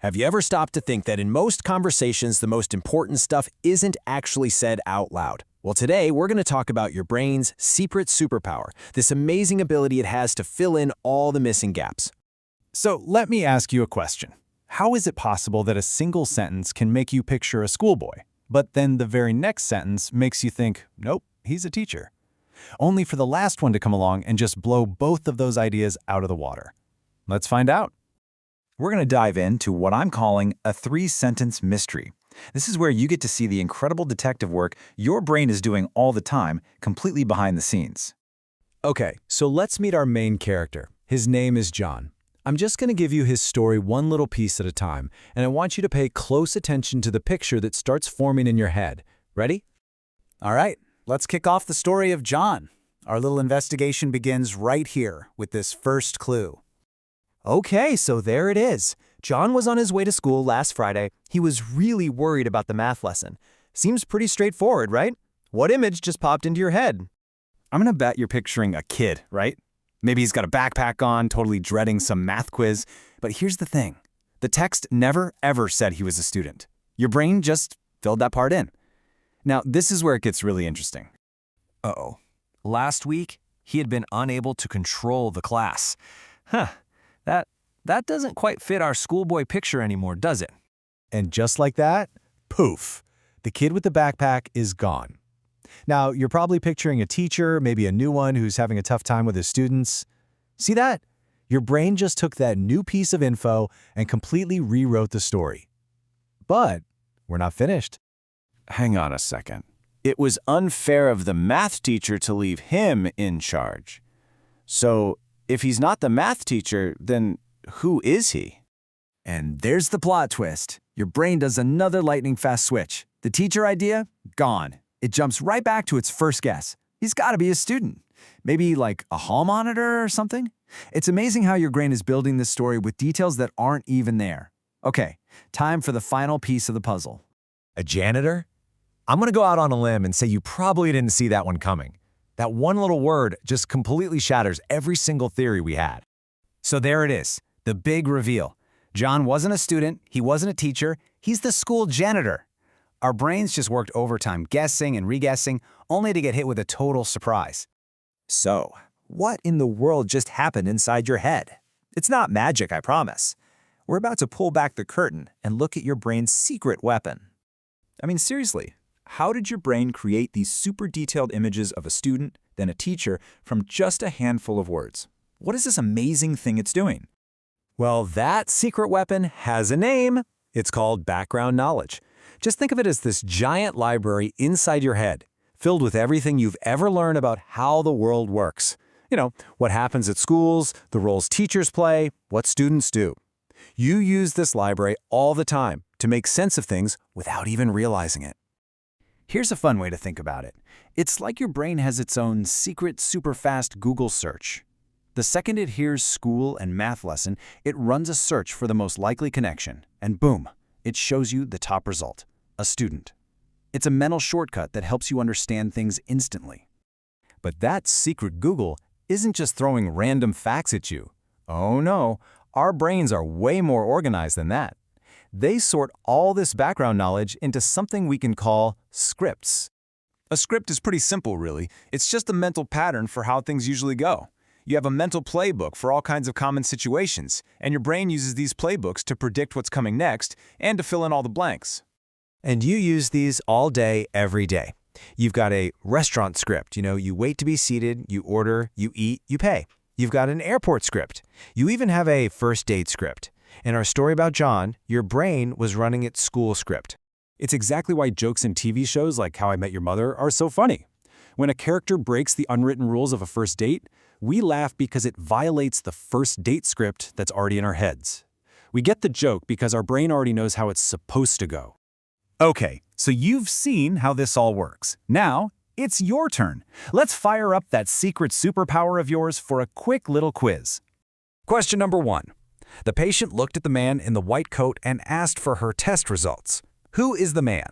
Have you ever stopped to think that in most conversations, the most important stuff isn't actually said out loud? Well, today we're going to talk about your brain's secret superpower, this amazing ability it has to fill in all the missing gaps. So let me ask you a question. How is it possible that a single sentence can make you picture a schoolboy, but then the very next sentence makes you think, nope, he's a teacher? Only for the last one to come along and just blow both of those ideas out of the water. Let's find out. We're going to dive into what I'm calling a three-sentence mystery. This is where you get to see the incredible detective work your brain is doing all the time, completely behind the scenes. Okay, so let's meet our main character. His name is John. I'm just going to give you his story one little piece at a time, and I want you to pay close attention to the picture that starts forming in your head. Ready? All right, let's kick off the story of John. Our little investigation begins right here with this first clue. Okay, so there it is. John was on his way to school last Friday. He was really worried about the math lesson. Seems pretty straightforward, right? What image just popped into your head? I'm going to bet you're picturing a kid, right? Maybe he's got a backpack on, totally dreading some math quiz. But here's the thing. The text never, ever said he was a student. Your brain just filled that part in. Now, this is where it gets really interesting. Uh-oh. Last week, he had been unable to control the class. That doesn't quite fit our schoolboy picture anymore, does it? And just like that, poof, the kid with the backpack is gone. Now, you're probably picturing a teacher, maybe a new one who's having a tough time with his students. See that? Your brain just took that new piece of info and completely rewrote the story. But we're not finished. Hang on a second. It was unfair of the math teacher to leave him in charge. So, if he's not the math teacher, then who is he? And there's the plot twist. Your brain does another lightning-fast switch. The teacher idea? Gone. It jumps right back to its first guess. He's got to be a student. Maybe like a hall monitor or something? It's amazing how your brain is building this story with details that aren't even there. Okay, time for the final piece of the puzzle. A janitor? I'm going to go out on a limb and say you probably didn't see that one coming. That one little word just completely shatters every single theory we had. So there it is, the big reveal. John wasn't a student, he wasn't a teacher, he's the school janitor. Our brains just worked overtime guessing and re-guessing, only to get hit with a total surprise. So, what in the world just happened inside your head? It's not magic, I promise. We're about to pull back the curtain and look at your brain's secret weapon. I mean, seriously. How did your brain create these super detailed images of a student, then a teacher, from just a handful of words? What is this amazing thing it's doing? Well, that secret weapon has a name. It's called background knowledge. Just think of it as this giant library inside your head, filled with everything you've ever learned about how the world works. You know, what happens at schools, the roles teachers play, what students do. You use this library all the time to make sense of things without even realizing it. Here's a fun way to think about it. It's like your brain has its own secret, super-fast Google search. The second it hears school and math lesson, it runs a search for the most likely connection, and boom, it shows you the top result, a student. It's a mental shortcut that helps you understand things instantly. But that secret Google isn't just throwing random facts at you. Oh no, our brains are way more organized than that. They sort all this background knowledge into something we can call scripts. A script is pretty simple, really. It's just a mental pattern for how things usually go. You have a mental playbook for all kinds of common situations, and your brain uses these playbooks to predict what's coming next and to fill in all the blanks. And you use these all day, every day. You've got a restaurant script. You wait to be seated, you order, you eat, you pay. You've got an airport script. You even have a first date script. In our story about John, your brain was running its school script. It's exactly why jokes in TV shows like How I Met Your Mother are so funny. When a character breaks the unwritten rules of a first date, we laugh because it violates the first date script that's already in our heads. We get the joke because our brain already knows how it's supposed to go. Okay, so you've seen how this all works. Now, it's your turn. Let's fire up that secret superpower of yours for a quick little quiz. Question number 1. The patient looked at the man in the white coat and asked for her test results. Who is the man?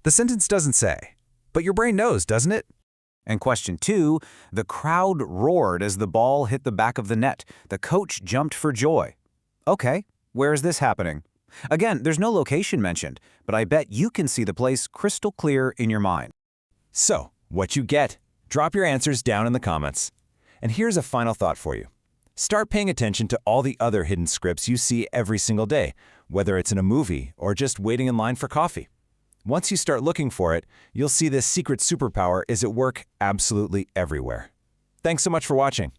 The sentence doesn't say, but your brain knows, doesn't it? And question 2, the crowd roared as the ball hit the back of the net. The coach jumped for joy. Okay, where is this happening? Again, there's no location mentioned, but I bet you can see the place crystal clear in your mind. So, what you get? Drop your answers down in the comments. And here's a final thought for you. Start paying attention to all the other hidden scripts you see every single day, whether it's in a movie or just waiting in line for coffee. Once you start looking for it, you'll see this secret superpower is at work absolutely everywhere. Thanks so much for watching.